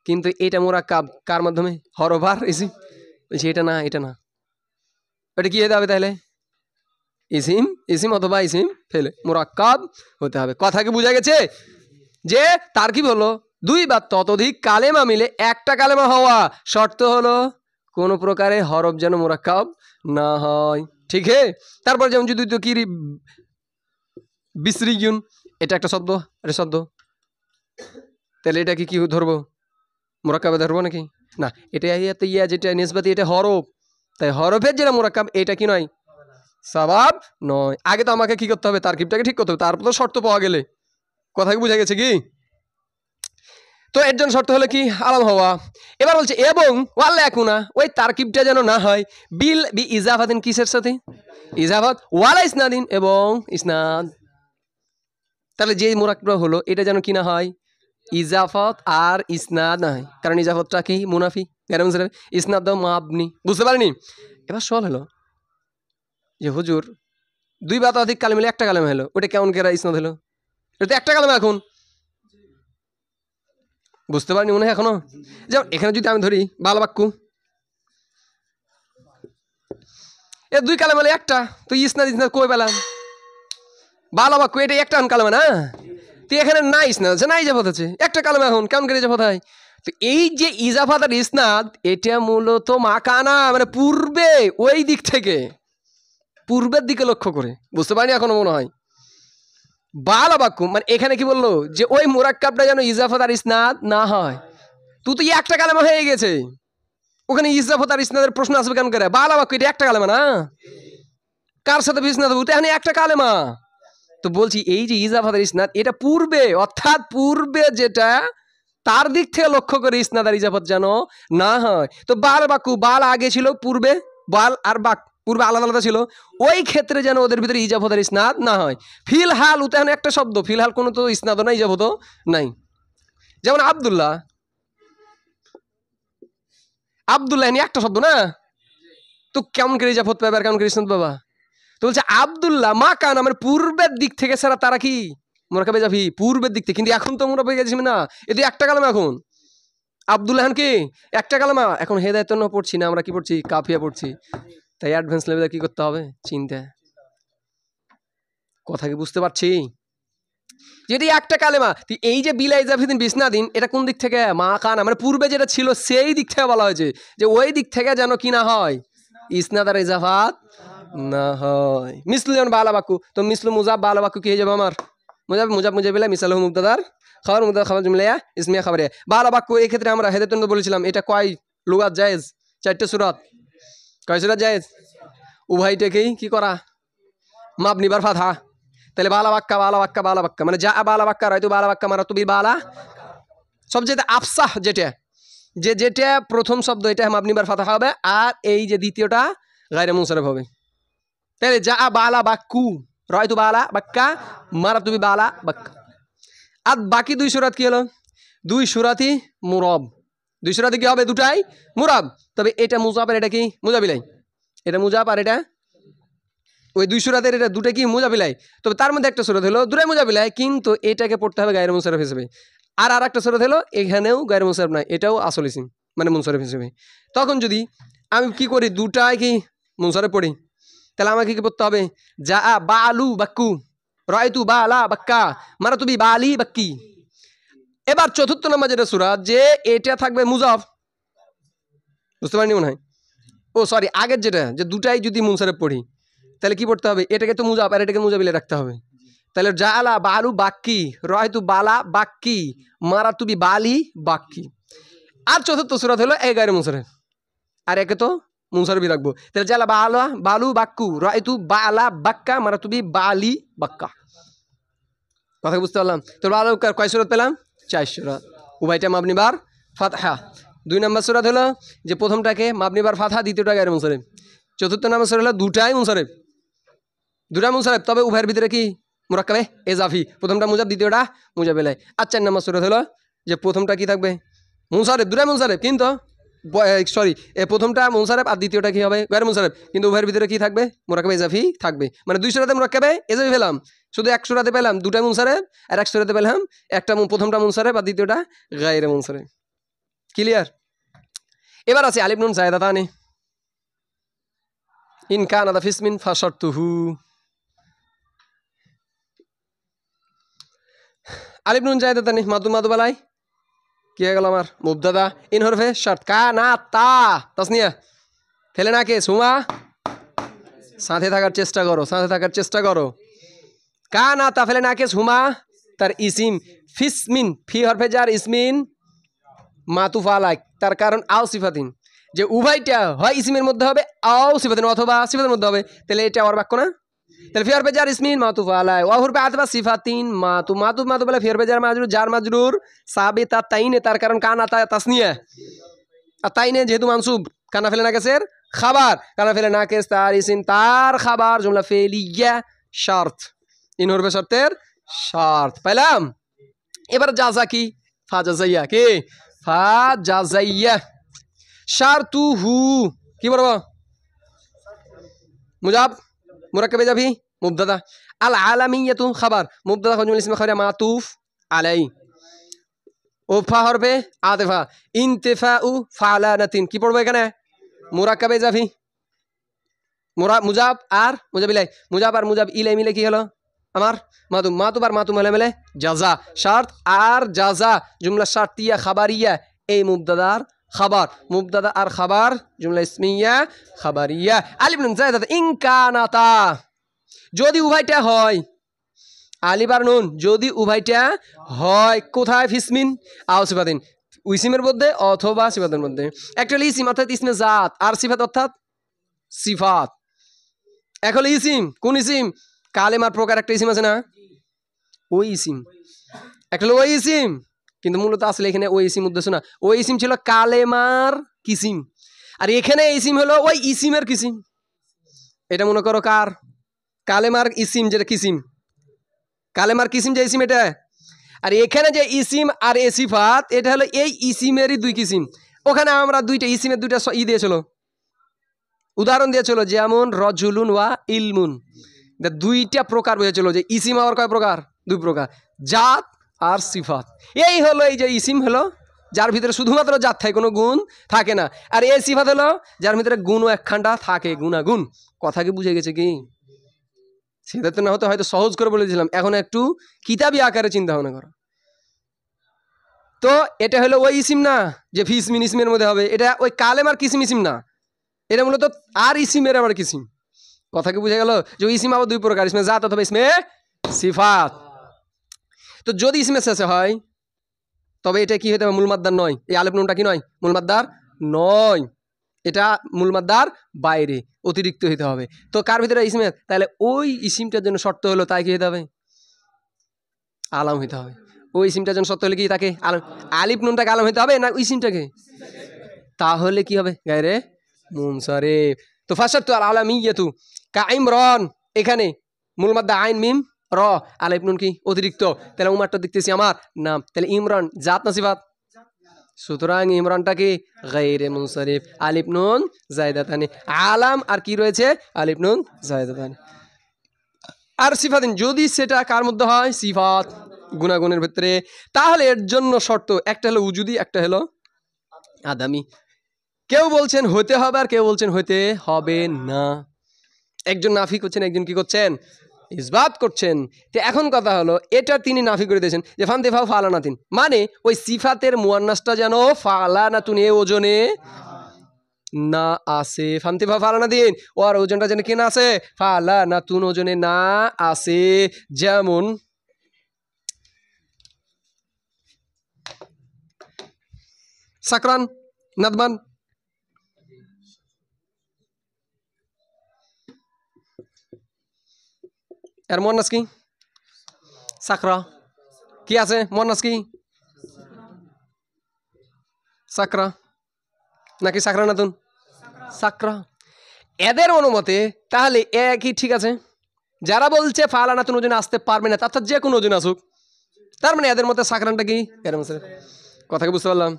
কিন্তু এটা মুরাক্কাব কার মাধ্যমে? হরফ আর ইসিম। বলছি এটা না এটা কি হতে হবে তাহলে? ইসিম অথবা ইসিম ফেলে মুরাক্কাব হতে হবে। কথা কি বুঝা গেছে? যে তারকিব হলো দুই বা ততোধিক কালেমা মিলে একটা কালেমা হওয়া, শর্ত হলো কোনো প্রকারে হরফ যেন মুরাক্কাব না হয়। ঠিক হে? তারপর যেমন যদি তো কি বিসরিয়ুন, এটা একটা শব্দ, তাহলে এটা কি ধরবো? মুরাক্কাবে ধরবো নাকি? না, এটা ইয়া যেটা নিসবাতি এটা হরফ, তাই হরফের যেটা মুরাক্কাব এটা কি নয়? সাবাব নয়। আগে তো আমাকে কি করতে হবে? তারকিবটাকে ঠিক করতে হবে, তারপর তো শর্ত পাওয়া গেলে। কথা কি বুঝা গেছে কি? তো এর জন্য শর্ত হলো কি? আলাম হওয়া। এবার বলছে এবং ওয়াল্লা একুনা ওই তারকিবটা যেন না হয় বিল বি ইজাফাতিন, কিসের সাথে? ইজাফাত ওয়ালা ইসনাদিন এবং ইসনাদ। তাহলে যে মুরাক্কাব হলো এটা যেন কি না হয়? ইজাফত আর ইসনাদ না হয়। কারণ ইজাফতটা কি? মুনাফি গায়রে মুনসারিফ, ইসনাদ দাও মাবনি। বুঝতে পারিনি? এবার সওয়াল হলো যে হুজুর দুই বা ততোধিক কালেমা মিলে একটা কালেমা হলো, ওটা কেমন করে ইসনাদ হলো? এটা তো একটা কালেমা এখন। বুঝতে পারিনি মনে হয় এখনো? যেমন এখানে যদি আমি ধরি বাল বাক্যু, এ দুই কালেমা মিলে একটা, তো ইসনাদ কই পেলাম? বাল বাক্যু এটা একটা কালেমা না, তো এখানে না ইসনাদ আছে না ইজাফত আছে, একটা কালেমা এখন কেমন করে ইজাফত হয়? তো এই যে ইজাফত আর ইসনাদ এটা মূলত মাকানা মানে পূর্বে, ওই দিক থেকে পূর্বের দিকে লক্ষ্য করে। বুঝতে পারিনি এখনো মনে হয়? বালা বাক্য মানে এখানে কি বললো যে ওই মুরাক্কাবটা যেন ইজাফত আর ইসনাদ না হয়। তো একটা কালেমা হয়ে গেছে, ওখানে ইজাফত আর ইসনাদের প্রশ্ন আসবে কেন করে? বালা বাক্য এটা একটা কালেমা না, কার সাথে ইসনাদ হবে? এখানে একটা কালেমা। তো বলছি এই যে ইজাফত আর ইসনাদ এটা পূর্বে, অর্থাৎ পূর্বে যেটা তার দিক থেকে লক্ষ্য করে ইসনাদ আর ইজাফত যেন না হয়। তো বাল বাক্য বাল আগে ছিল, পূর্বে বাল আর বাক পূর্বে আলাদা আলাদা ছিল, ওই ক্ষেত্রে যেন ওদের ভিতরে ইজাফত আর ইসনাদ না হয়। ফিলহাল উতাহনে একটা শব্দ, ফিলহাল কোনো তো ইসনাদও নাই ইজাফতও নাই। যেমন আব্দুল্লাহ এনে একটা শব্দ না, তো কেমন করে ইজাফত পাবে আর কেমন করে ইসনাদ পাবা? তো বলছে আব্দুল্লাহ মা কান আমার পূর্বের দিক থেকে ছাড়া তারা কি মুরাক্কাবে যাবি পূর্বের দিক থেকে, কিন্তু এখন তো মুরাক্কাবে গেছি না, এটা একটা কালেমা এখন। আব্দুল্লাহ কি একটা কালেমা এখন? হেদায়েত না পড়ছি না আমরা, কি পড়ছি? কাফিয়া পড়ছি। তাই অ্যাডভান্স লেভেলে কি করতে হবে? চিন্তা। কথা কি বুঝতে পারছি? যদি একটা কালেমা, এই যে বিলা ইজাফিদিন বিসনাদিন এটা কোন দিক থেকে? মা কান মানে পূর্বে যেটা ছিল সেই দিক থেকে বলা হয়েছে, যে ওই দিক থেকে যেন কি না হয়? ইসনাদ আর ইজাফাত না হয়। মিসলু যেমন বালা বাক্যু, তো মিসলু মুজাব বালা বাক্যু কি হয়ে যাবে আমার? মুজাবিলা মিসালহু মুবতাদার খাবার জুমলা ইসমিয়া খাবারিয়া। বালা বাক্য এই ক্ষেত্রে আমরা হেদায়েত বলেছিলাম এটা কয় লুগাত জায়েজ? 4টে সূরাত। কয় সূরাত জায়েজ? উভয়টাকেই কি করা? মাবনি বার ফাতহা। তাহলে বালা বাক্কা মানে যা বালা বাক্কা রায়তু বালা বাক্কা মারাতু বিল বালা, সবচেয়ে আফসাহ যেটা প্রথম শব্দ এটা মাবনি বার ফাতহা হবে, আর এই যে দ্বিতীয়টা গায়রে মুনসারিফ হবে। তাহলে যা বালা বাক্কু রায়তু বালা বাক্কা মারাতু বিল বালা বাক্কা। আর বাকি দুই সুরাত কি হলো? দুই সুরাতই মুরব। দুই সুরাতে কি হবে? দুটাই মুরব। তবে এটা মুজাব আর এটা কি মুজাবিলাই। এটা মুজাব আর এটা ওই দুই সুরাতের এটা দুটো কি মুজাবিলাই। তবে তার মধ্যে একটা সুরাত হলো দুটাই মুজাবিলাই, কিন্তু এটাকে পড়তে হবে গায়রে মুনসারিফ হিসেবে। আর একটা সুরাত হলো এখানেও গায়রে মুনসারিফ নাই, এটাও আসল ইসিম মানে মুনসারিফ হিসেবে। তখন যদি আমি কি করি দুটাই কি মুনসারিফ পড়ি, তাহলে আমাকে কি পড়তে হবে? যা বা আলু বাক্কু রায়তু বা আলা বাক্কা মারা তুবি বা আলি বাক্কি। এবার চতুর্থ নম্বর যেটা সুরাত, যে এটা থাকবে মুজাফ, বুঝতে পারিনি মনে হয়। ও সরি, আগের যেটা যে দুটাই যদি মুনসারিফ পড়ি তাহলে কি পড়তে হবে? এটাকে তো মুজাফ আর এটাকে মুজাবিলে রাখতে হবে। তাহলে যা আলা বালু বাক্কি রায়তু বালা বাক্কি মারা তুবি বালি বাক্কি। আর চতুর্থ সুরাত হলো এই গায়রে মুনসারিফ, আর একে তো মুনসারিফই রাখবো। তাহলে জালা বালা বালু বাক্কু রায়তু বালা বাক্কা মারা তুবি বালি বাক্কা। কথা বুঝতে পারলাম? তো বালু কয় সুরাত পেলাম? 4 সুরাত। উভয়টা মাবনি বার ফাতহা। 2 নম্বর সুরাত হলো যে প্রথমটাকে মাবনি বার ফাতহা, দ্বিতীয়টা গায়রে মুনসারিফ। চতুর্থ নম্বর সুরাত হলো দুটাই মুনসারিফ, দুটা মুনসারিফ, তবে উভয়ের ভিতরে কি মুরাক্কাবে এজাফি, প্রথমটা মুজাব দ্বিতীয়টা মুজাবিলাই। আর 4 নম্বর সুরাত হলো যে প্রথমটা কি থাকবে? মুনসারিফ, দুটাই মুনসারিফ, কিন্তু সরি প্রথমটা মুনসারিফ আর দ্বিতীয়টা কি হবে? গায়রে মুনসারিফ, কিন্তু উভয়ের ভিতরে কি থাকবে? মুরাক্কাবে এজাফি থাকবে। মানে 2 সুরাতে মুরাক্কাবে এজাফি পেলাম, শুধু 1 সুরাতে পেলাম দুটাই মুনসারিফ, আর 1 সুরাতে পেলাম একটা প্রথমটা মুনসারিফ আর দ্বিতীয়টা গায়রে মুনসারিফ। ক্লিয়ার? এবার আছে আলিফ নুন জায়দাতানি। ইন কানা দা ফিসমিন ফাশারতুহু। আলিফ নুন জায়দাতানি মাদু মাদু বালাই কি হয়ে গেল আমার? মুবতাদা। ইন হরফে শর্ত কানা তা তাসনিয়া ফেলে না কে সুমা, সাথে থাকার চেষ্টা করো, সাথে থাকার চেষ্টা করো। কানা তা ফেলে না কে সুমা তার ইসিম ফিসমিন ফি হরফে জার ইসমিন মাতুফ আলাই, তার কারণ আও সিফাতিন, যে উভয়টা হয় ইসিমের মধ্যে হবে আও সিফাতিন অথবা সিফাতের মধ্যে হবে। তাহলে এটা আমার বাক্য না? তাহলে ফি হরফে জার ইসমিন মাতুফ আলাই ওয়া হরফে আতবা সিফাতিন মাতু মাতুফ মাতু বলে ফি হরফে জার মাজরুর জার মাজরুর সাবিতা তাইনে, তার কারণ কানা তা তাসনিয়া, আর তাইনে যেহেতু মানসুব কানা ফেলে না কেসের খাবার, কানা ফেলে না কেস তার ইসিম তার খাবার জুমলা ফেলিয়া শর্ত, ইন হরফে শর্তের শর্ত পাইলাম। এবার জাযা কি? ফা জাযাইয়া কি? ফা জাযাইয়া। শারতুহু কি বলবো? মুজাব মুরাক্কাবে যাবি মুবতাদা। আল আলামিয়াতু খাবার মুবতাদা জুমলা ইসমে খাবার মাতুফ আলাই। ও ফা হরফে আতিফা ইনতিফাউ ফালানাতিন কি পড়বো এখানে? মুরাক্কাবে যাবি মুজাব আর মুজাবিলাই, মুজাব আর মুজাব ইলাই মিলে কি হলো আমার? মাতু মাতু আর মাতু মিলে মিলে জাযা। শার্ত আর জাযা জুমলা শারতিয়া খাবারিয়া, এই মুবতাদার খাবার, মুবতাদা আর খাবার জুমলা ইসমিয়া খাবারিয়া। আলিফ নুন জায়দা ইন কানাতা, যদি উভয়টা হয় আলিফ আর নুন যদি উভয়টা হয় কোথায়? ফিসমিন আও সিফাতিন, ইসিমের মধ্যে অথবা সিফাতের মধ্যে। একটা হলো ইসিম অর্থাৎ ইসমে জাত, আর সিফাত অর্থাৎ সিফাত। এক হলো ইসিম, কোন ইসিম? কালেমার প্রকার একটা ইসিম আছে না, ওই ইসিম। একটা হলো ওই ইসিম, কিন্তু মূলত আসলে এখানে ওই ইসিম উদ্দেশ্য না, ওই ইসিম ছিল কালেমার কিসিম, আর এখানে ইসিম হলো ওই ইসিমের কিসিম। এটা মনে করো কার? কালেমার ইসিম, যেটা কিসিম কালেমার কিসিম যে ইসিম এটা, আর এখানে যে ইসিম আর এ সিফাত এটা হলো এই ইসিমেরই দুই কিসিম। ওখানে আমরা দুইটা ইসিমের দুইটা দিয়েছিল, উদাহরণ দিয়েছিল, যেমন রজুলুন ওয়া ইলমুন, দুইটা প্রকার বুঝেছিল যে ইসিম আবার কয় প্রকার? 2 প্রকার, জাত আর সিফাত। এই হলো এই যে ইসিম হলো যার ভিতরে শুধুমাত্র জাত থাকে, কোনো গুণ থাকে না, আর এই সিফাত হলো যার ভিতরে গুণ ও একখানটা থাকে, গুণাগুণ। কথা কি বুঝে গেছে কি? সেটা তো না হতে হয়তো সহজ করে বলেছিলাম, এখন একটু কিতাবি আকারে চিন্তা ভাবনা করো। তো এটা হলো ওই ইসিম না যে ফিসমিন ইসমের মধ্যে হবে, এটা ওই কালেমার কিসিম ইসিম না, এটা মূলত আর ইসিমের আবার কিসিম। কথা কি বুঝে গেল? যে ইসিম আবার 2 প্রকার, ইসমে জাত অথবা ইসমে সিফাত। তো যদি ইসমে শেষে হয় তবে এটা কি হতে হবে? মূল মাদ্দার নয়, এই আলিফ নুনটা কি নয়? মূল মাদ্দার নয়, এটা মূল মাদ্দার বাইরে, অতিরিক্ত হতে হবে। তো কার ভিতরে ইসমে? তাহলে ওই ইসিমটার জন্য শর্ত হলো তাই কি হতে হবে? আলাম হইতে হবে। ওই ইসিমটার জন্য শর্ত হলে কি তাকে আলাম, আলিফ নুনটাকে আলাম হইতে হবে না ইসিমটাকে? তাহলে কি হবে? গায়রে মুনসারিফ। তো ফাশারতু আল আলামিয়াতু কা ইমরান, এখানে মূল মাদ্দা আইন মিম র আলিফ নুন কি অতিরিক্ত, তাহলে উমারটা দেখতেছি আমার নাম, তাহলে ইমরান জাত না সিফাত? সুতরাং ইমরানটা কি গায়রে মুনসারিফ, আলিফ নুন জায়দাতানি। আলাম আর কি রয়েছে আলিফ নুন জায়দাতানি। আর সিফাতিন যদি সেটা কার মধ্যে হয় সিফাত গুণাগুণের ভিতরে, তাহলে এর জন্য শর্ত একটা হলো উজুদি, একটা হলো আদামি। কেউ বলছেন হতে হবে আর কেউ বলছেন হতে হবে না। একজন নাফি করছেন, একজন কি করছেন ইসবাত করছেন। তো এখন কথা হলো এটা তিনি নাফি করে দিয়েছেন যে ফান্তেফাও ফালানাতিন, মানে ওই সিফাতের মুয়ান্নাসটা যেন ফালানাতুন এ ওজনে না আসে। ফান্তেফা ফালানাতিন ওর ওজনটা যেন কি না আসে ফালানাতুন ওজনে না আসে। যেমন সাকরান নাদমান, এর মুয়ান্নাস কি সাকরা, কি আছে মুয়ান্নাস কি সাকরা নাকি সাকরা নাতুন সাকরা। এদের অনুমতে তাহলে একই ঠিক আছে। যারা বলছে ফালানাতুন ওজনে আসতে পারবে না, অর্থাৎ যে কোনো ওজনে আসুক, তার মানে এদের মতে সাকরানটা কি এর কথা কি বুঝতে পারলাম?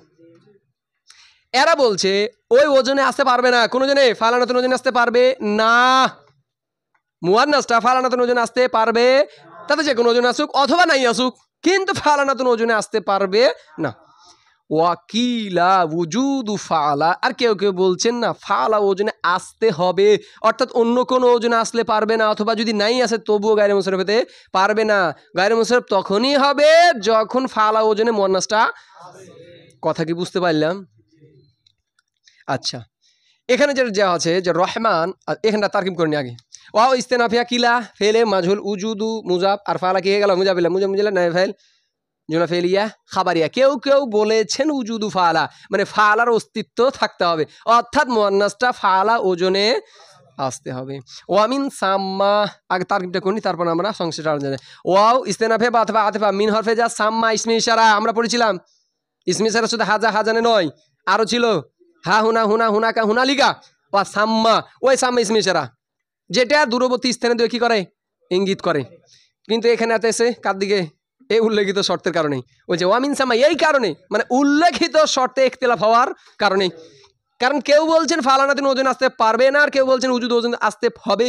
এরা বলছে ওই ওজনে আসতে পারবে না, কোন ওজনে ফালানাতুন ওজনে আসতে পারবে না, মুয়ান্নাসটা ফালানাতুন ওজনে আসতে পারবে, তাতে যে কোনো ওজনে আসুক অথবা নাই আসুক, কিন্তু ফালানাতুন ওজনে আসতে পারবে না। ওয়াকিলা উজুদু ফালা, আর কেউ কেউ বলছেন না ফালা ওজনে আসতে হবে, অর্থাৎ অন্য কোনো ওজনে আসলে পারবে না, অথবা যদি নাই আসে তবুও গায়রে মুনসারিফ হতে পারবে না। গায়রে মুনসারিফ তখনই হবে যখন ফালা ওজনে মুয়ান্নাসটা। কথা কি বুঝতে পারলাম? আচ্ছা, এখানে যেটা দেওয়া আছে যে রহমান, এখানটা তারকিব করে নি আগে। ওয়াও ইস্তেনাফিয়া কিলা ফেলে মাজহুল উজুদু মুজাব, আর ফালা কি হয়ে গেল মুজাবিল্লা, মুজাবিল্লা নাই ফেল জুনা ফেলিয়া খাবারিয়া। কেউ কেউ বলেছেন উজুদু ফালা মানে ফালার অস্তিত্ব থাকতে হবে, অর্থাৎ মুয়ান্নাসটা ফালা ওজনে আসতে হবে। ওয়ামিন সাম্মা, আগে তারকিবটা করি তারপর আমরা সংশ্লিষ্ট আলোচনা। ওয়াও ইস্তেনাফে বা অথবা আতেফা মিন হরফে যা সাম্মা ইসমে ইশারা, আমরা পড়েছিলাম ইসমে ইশারা শুধু হাজা হাজানে নয়, আরো ছিল হা হুনা হুনা হুনাকা হুনালিকা, ওয়া সাম্মা ওই সাম্মা ইসমে ইশারা যেটা দূরবর্তী স্থানে দিয়ে কি করে ইঙ্গিত করে, কিন্তু এখানে এসে কার দিকে এই উল্লেখিত শর্তের কারণে, ওই যে ওয়ামিন সাম্মা এই কারণে মানে উল্লেখিত শর্তে ইখতিলাফ হওয়ার কারণে। কারণ কেউ বলছেন ফালানাতুন ওজন আসতে পারবে না, আর কেউ বলছেন উজুদ ওজন আসতে হবে,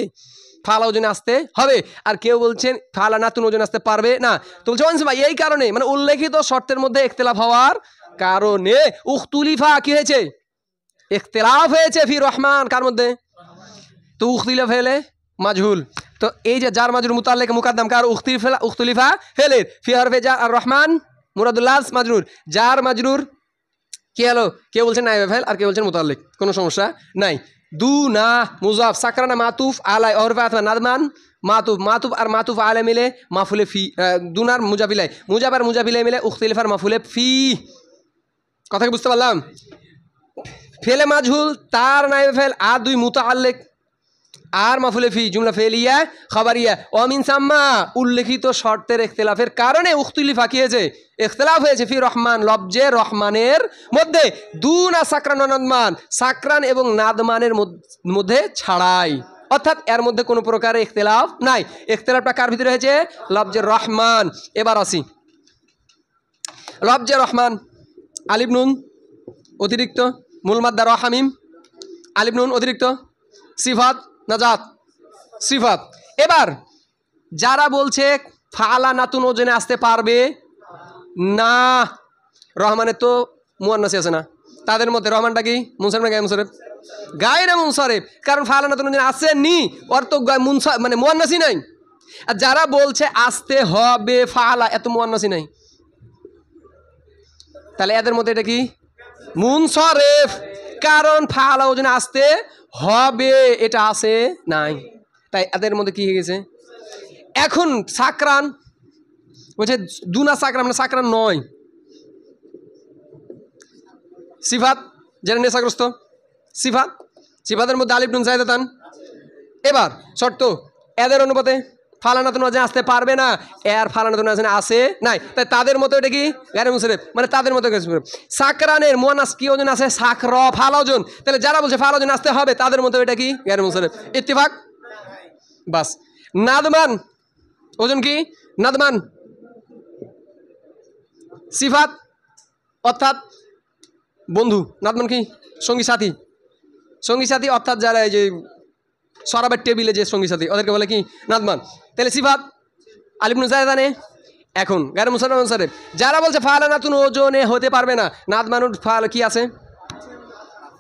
ফালা ওজনে আসতে হবে, আর কেউ বলছেন ফালানাতুন ওজন আসতে পারবে না। তো বলছে ওয়ামিন সাম্মা এই কারণে মানে উল্লেখিত শর্তের মধ্যে ইখতিলাফ হওয়ার কারণে। উখতুলিফা কি হয়েছে ইখতিলাফ হয়েছে ফি রহমান কার মধ্যে, তো উখতিলাফ ফেলে মাজহুল, তো এই যে জার মাজরুর মুতাল্লিক মুকদ্দম কার উখতুলিফা ফেলের ফি হরফে জার আর রহমান মুরাদুল্লাহ মাজরুর, জার মাজরুর কি হলো, কেউ বলছেন নাইবে ফেল আর কেউ বলছেন মুতাল্লিক, কোনো সমস্যা নাই। দু না মুজাফ সাকরানা মাতুফ আলাই হরফে আতফা নাদমান মাতুফ, মাতুফ আর মাতুফ আলাই মিলে মাফুলে ফি, দুনার মুজাবিলাই মুজাব আর মুজাবিলাই মিলে উখতিলিফার মাফুলে ফি। কথা কি বুঝতে পারলাম? ফেলে মাজহুল তার নাইবে ফেল আর দুই মুতাআল্লিক আর মাফুলে ফি জুমলা ফেলিয়া খাবারিয়া। অমিন সাম্মা উল্লেখিত শর্তের ইখতিলাফের কারণে উখতুলিফা কি হয়েছে ইখতিলাফ হয়েছে ফি রহমান লফজে রহমানের মধ্যে, দুনা সাকরান ও নাদমান সাকরান এবং নাদমানের মধ্যে ছাড়াই, অর্থাৎ এর মধ্যে কোনো প্রকার ইখতিলাফ নাই। ইখতিলাফটা কার ভিতরে হয়েছে লফজে রহমান। এবার আসি লফজে রহমান, আলিফ নুন অতিরিক্ত, মূল মাদ্দা র হামিম, আলিফ নুন অতিরিক্ত, সিফাত নাজাত সিফাত। এবার যারা বলছে ফালানাতুন ওজনে আসতে পারবে না, রহমানের তো মুয়ান্নাসি আছে না, তাদের মধ্যে রহমানটা কি মুনসারিফ না গায়রে মুনসারিফ? গায়রে মুনসারিফ, কারণ ফালানাতুন ওজনে আসেনি, ওর তো মানে মুয়ান্নাসি নাই। আর যারা বলছে আসতে হবে ফালা, এত মুয়ান্নাসি নাই, তাহলে এদের মধ্যে এটা কি মুনসারিফ, কারণ ফালা ওজনে আসতে হবে এটা আসে নাই, তাই এদের মধ্যে কি হয়ে গেছে। এখন সাকরান বলছে দুনা সাকরান মানে সাকরান নয়, সিফাত যেটা নেশাগ্রস্ত সিফাত, সিফাতের মধ্যে আলিফ নুন জায়দাতান। এবার শর্ত এদের অনুপাতে ফালানাতুন ওজনে আসতে পারবে না, এর ফালানাতুন ওজনে আসে নাই, তাই তাদের মতো এটা কি গায়রে মুনসারিফ, মানে তাদের মতো সাকরানের মুয়ান্নাস কি ওজন আছে সাকর ফালা ওজন, তাহলে যারা বলছে ফালা ওজন আসতে হবে তাদের মতো এটা কি গায়রে মুনসারিফ। ইত্তেফাক বাস। নাদমান ওজন কি? নাদমান। সিফাত অর্থাৎ বন্ধু, নাদমান কি? সঙ্গী সাথী। সঙ্গী সাথী অর্থাৎ যারা এই যে শরাবের টেবিলে যে সঙ্গী সাথী ওদেরকে বলে কি? নাদমান। তাহলে সিফাত আলিফ নুন জানে। এখন গায়রে মুনসারিফ যারা বলছে ফালানাতুন ওজনে হতে পারবে না, নাদমানুন ফাল কি আছে?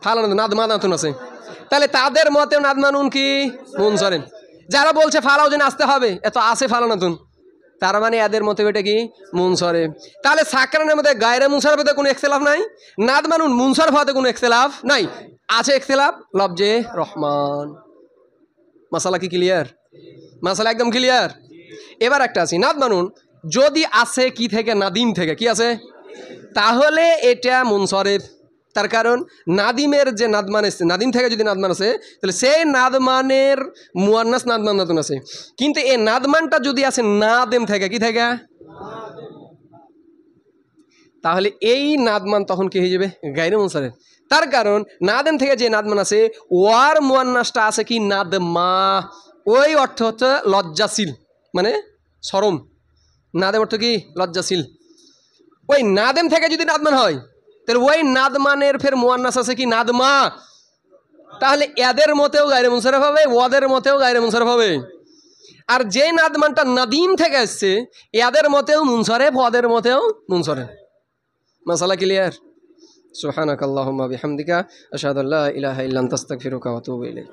ফালানাতুন নাদমানাতুন আছে। তাহলে তাদের মতে নাদমানুন কি? মুনসারিফ। যারা বলছে ফালা ওজনে আসতে হবে, এত আছে ফালানাতুন, তার মানে এদের মতে এটা কি? মুনসারিফ। তাহলে সাকরানের মধ্যে গায়রে মুনসারিফে কোনো ইখতিলাফ নাই, নাদমানুন মুনসারিফ হতে কোনো ইখতিলাফ নাই। আছে ইখতিলাফ লফজে রহমান। মাসালা কি ক্লিয়ার? মাসালা একদম ক্লিয়ার। এবার একটা আছে নাদমানুন যদি আছে কি থেকে? নাদিম থেকে। কি আছে? তাহলে এটা মুনসারিফ। তার কারণ নাদিমের যে নাদমান আছে, নাদিম থেকে যদি নাদমান আছে তাহলে সেই নাদমানের মুয়ান্নাস নাদমান নাতুন আছে, কিন্তু এই নাদমানটা যদি আছে নাদেম থেকে। কি থেকে? তাহলে এই নাদমান তখন কি হয়ে যাবে? গায়রে মুনসারিফ। তার কারণ নাদেম থেকে যে নাদমান আছে ওয়ার মুয়ান্নাসটা আছে কি? নাদমা। ওই অর্থ হচ্ছে লজ্জাশীল, মানে শরম। নাদেম অর্থ কি? লজ্জাশীল। ওই নাদেম থেকে যদি নাদমান হয় তাহলে ওই নাদমানের ফের মুয়ান্নাস আছে কি? নাদমা। তাহলে এদের মতেও গায়রে মুনসারিফ হবে, ওদের মতেও গায়রে মুনসারিফ হবে। আর যে নাদমানটা নাদিম থেকে আসছে এদের মতেও মুনসারিফ, ওদের মতেও মুনসারিফ। মাসালা ক্লিয়ার? সুবহানাকাল্লাহুম্মা বিহামদিকা আশহাদু আল্লা ইলাহা ইল্লা আনতা আস্তাগফিরুকা ওয়া আতুবু ইলাইক।